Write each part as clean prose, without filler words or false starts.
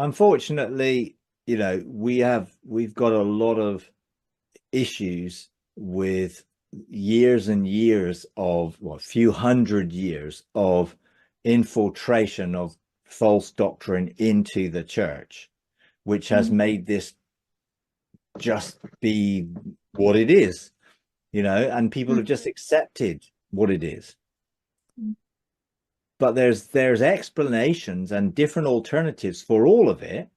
unfortunately, we've got a lot of issues with years and years of, well, a few hundred years of infiltration of false doctrine into the church, which has made this just be what it is, and people have just accepted what it is. But there's explanations and different alternatives for all of it.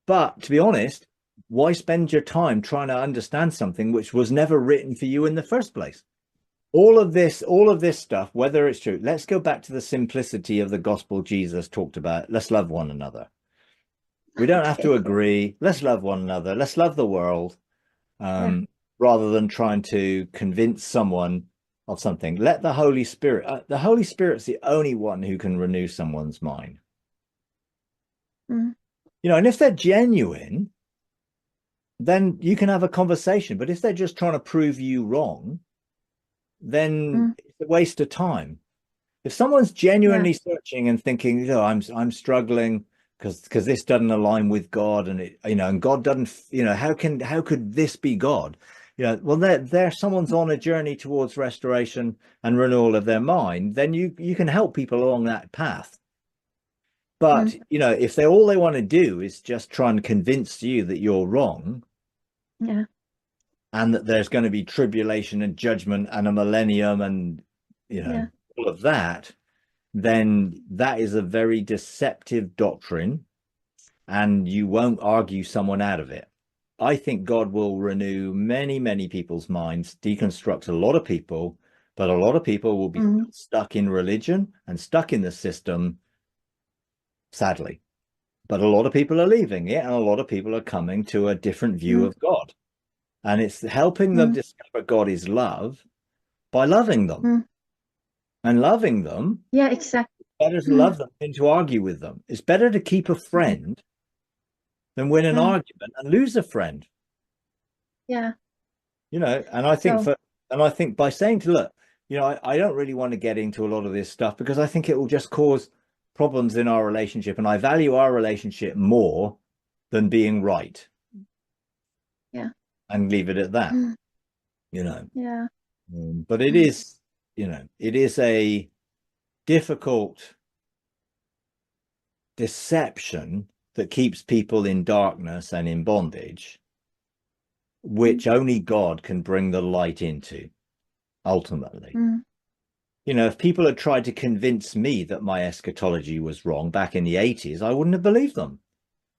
But to be honest, why spend your time trying to understand something which was never written for you in the first place? All of this stuff, whether it's true, let's go back to the simplicity of the gospel Jesus talked about. Let's love one another. We don't have to agree. Let's love one another. Let's love the world, rather than trying to convince someone of something. Let the Holy Spirit, the Holy Spirit's the only one who can renew someone's mind. And if they're genuine, then you can have a conversation. But if they're just trying to prove you wrong, then it's a waste of time. If someone's genuinely searching and thinking, I'm struggling because this doesn't align with God, and and God doesn't, how could this be God? Well, there someone's on a journey towards restoration and renewal of their mind, then you can help people along that path. But if all they want to do is just try and convince you that you're wrong, and that there's going to be tribulation and judgment and a millennium and all of that, then that is a very deceptive doctrine, and you won't argue someone out of it. I think God will renew many, many people's minds, deconstruct a lot of people, but a lot of people will be stuck in religion and stuck in the system, sadly. But a lot of people are leaving it, and a lot of people are coming to a different view of God. And it's helping them discover God is love by loving them. And loving them, exactly. It's better to love them than to argue with them. It's better to keep a friend than win an argument and lose a friend. And I think by saying look, I don't really want to get into a lot of this stuff because I think it will just cause problems in our relationship, and I value our relationship more than being right. And leave it at that. But it is, it is a difficult deception that keeps people in darkness and in bondage, which only God can bring the light into, ultimately. If people had tried to convince me that my eschatology was wrong back in the 80s, I wouldn't have believed them.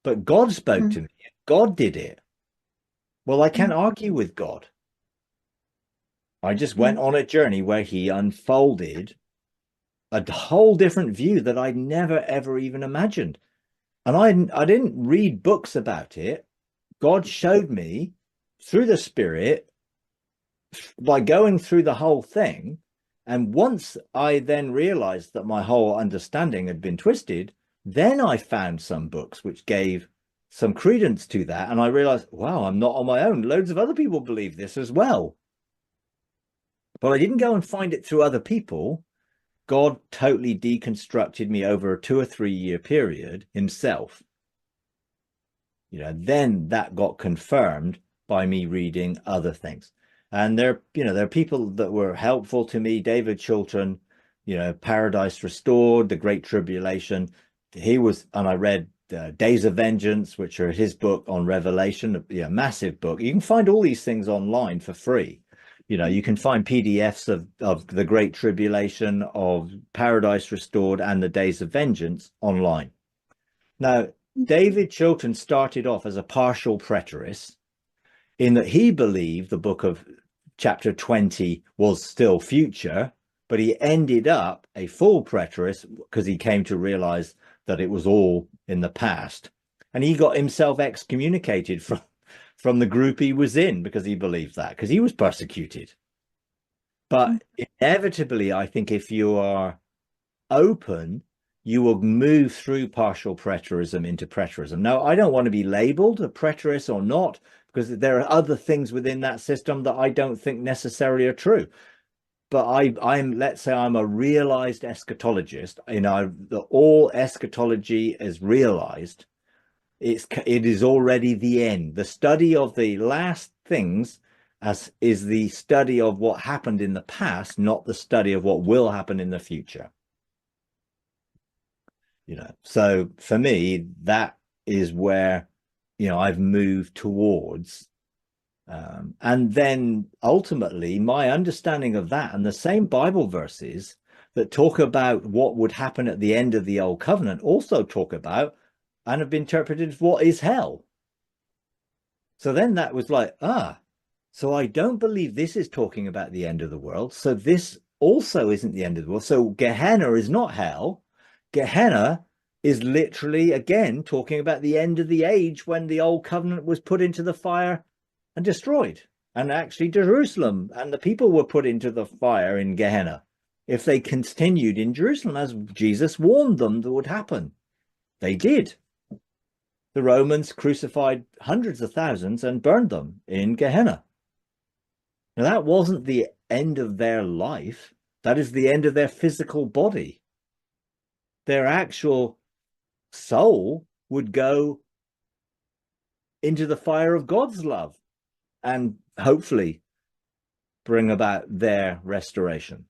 But God spoke to me. God did it. Well, I can't argue with God. I just went on a journey where he unfolded a whole different view that I'd never, ever even imagined. And I didn't read books about it. God showed me through the Spirit by going through the whole thing. And once I then realized that my whole understanding had been twisted, then I found some books which gave some credence to that. And I realized, wow, I'm not on my own. Loads of other people believe this as well. But I didn't go and find it through other people. God totally deconstructed me over a 2 or 3 year period himself. Then that got confirmed by me reading other things. And there are people that were helpful to me. David Chilton, Paradise Restored, The Great Tribulation. And I read Days of Vengeance, which are his book on Revelation, massive book. You can find all these things online for free. You can find PDFs of The Great Tribulation, of Paradise Restored, and the Days of Vengeance online. Now, David Chilton started off as a partial preterist, in that he believed the book of chapter 20 was still future, but he ended up a full preterist because he came to realize that it was all in the past. And he got himself excommunicated from the group he was in because he believed that, because he was persecuted. But inevitably, I think if you are open, you will move through partial preterism into preterism. Now, I don't want to be labeled a preterist or not, because there are other things within that system that I don't think necessarily are true. But let's say I'm a realized eschatologist. That all eschatology is realized. it is already the end. The study of the last things as is the study of what happened in the past, not the study of what will happen in the future. So for me, that is where I've moved towards. And then ultimately, my understanding of that and the same Bible verses that talk about what would happen at the end of the Old Covenant also talk about and have been interpreted as what is hell. So then that was like, so I don't believe this is talking about the end of the world. So this also isn't the end of the world. So Gehenna is not hell. Gehenna is literally, again, talking about the end of the age when the Old Covenant was put into the fire and destroyed. And actually Jerusalem and the people were put into the fire in Gehenna if they continued in Jerusalem, as Jesus warned them that would happen. They did. The Romans crucified hundreds of thousands and burned them in Gehenna. Now, that wasn't the end of their life. That is the end of their physical body. Their actual soul would go into the fire of God's love and hopefully bring about their restoration.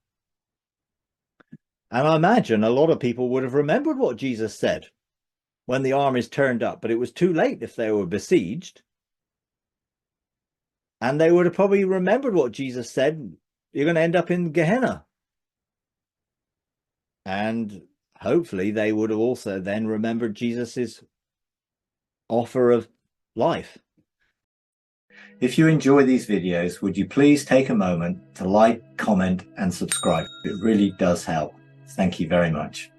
And I imagine a lot of people would have remembered what Jesus said when the armies turned up, but it was too late if they were besieged. And they would have probably remembered what Jesus said, you're going to end up in Gehenna. And hopefully they would have also then remembered Jesus's offer of life. If you enjoy these videos, would you please take a moment to like, comment, and subscribe? It really does help. Thank you very much.